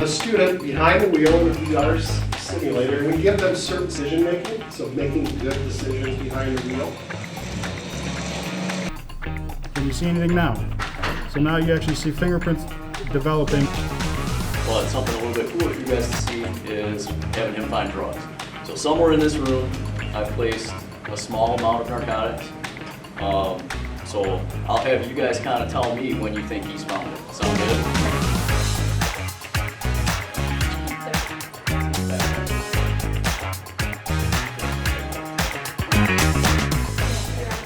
a student behind the wheel in the VR simulator, and we give them certain decision making, so making good decisions behind the wheel. Can you see anything now? So now you actually see fingerprints developing. Well, it's something a little bit cooler for you guys to see is having him find drugs. So somewhere in this room, I've placed a small amount of narcotics. So I'll have you guys kind of tell me when you think he's found it. Sound good?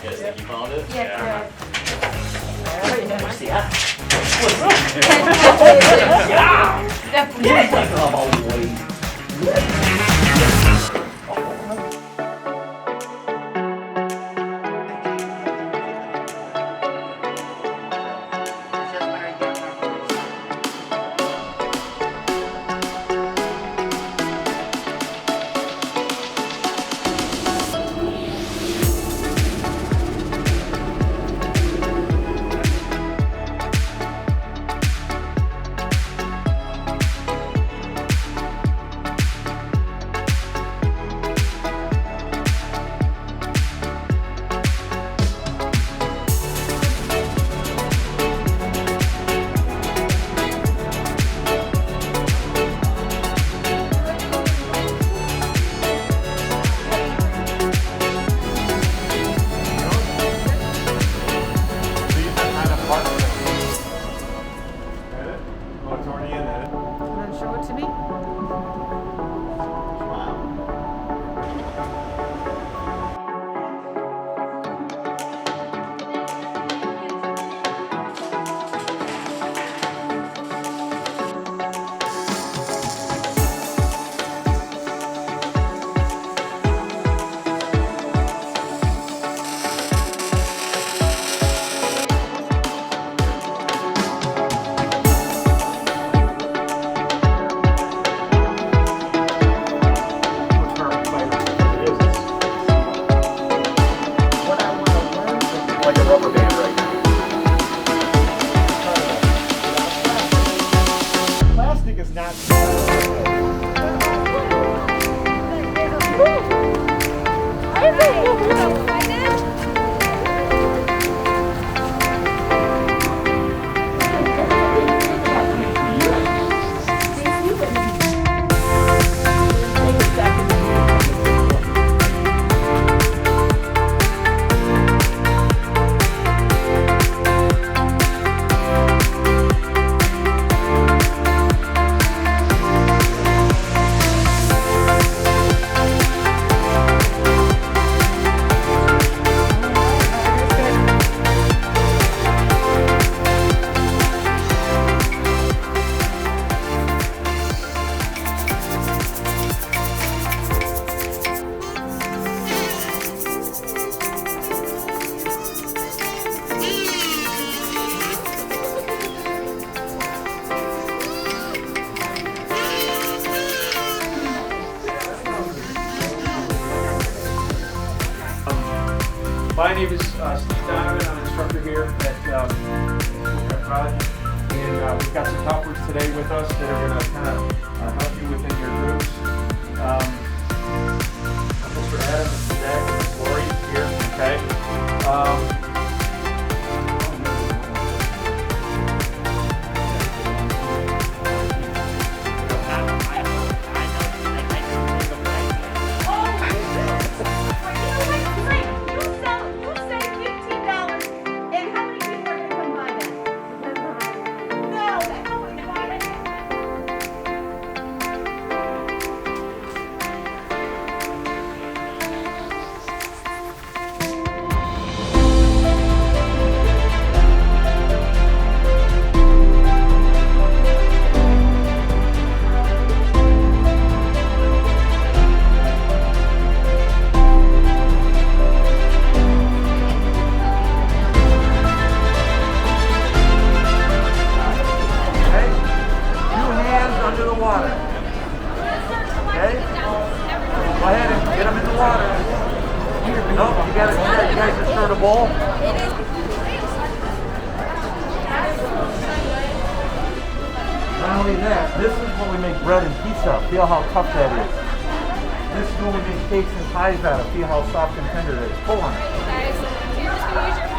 You guys think you found it? Yeah. Show it to me. Like a rubber band right now. Plastic is not. My name is Steve Donovan. I'm an instructor here at Schoolcraft College, and we've got some helpers today with us that are going to kind of help you within your groups. Mr. Adam, Mr. Zach, and Ms. Lori here. Okay. mean that. This is when we make bread and pizza. Feel how tough that is. This is when we make cakes and pies out of. Feel how soft and tender it is. Pull on it. Guys, so you're just gonna use your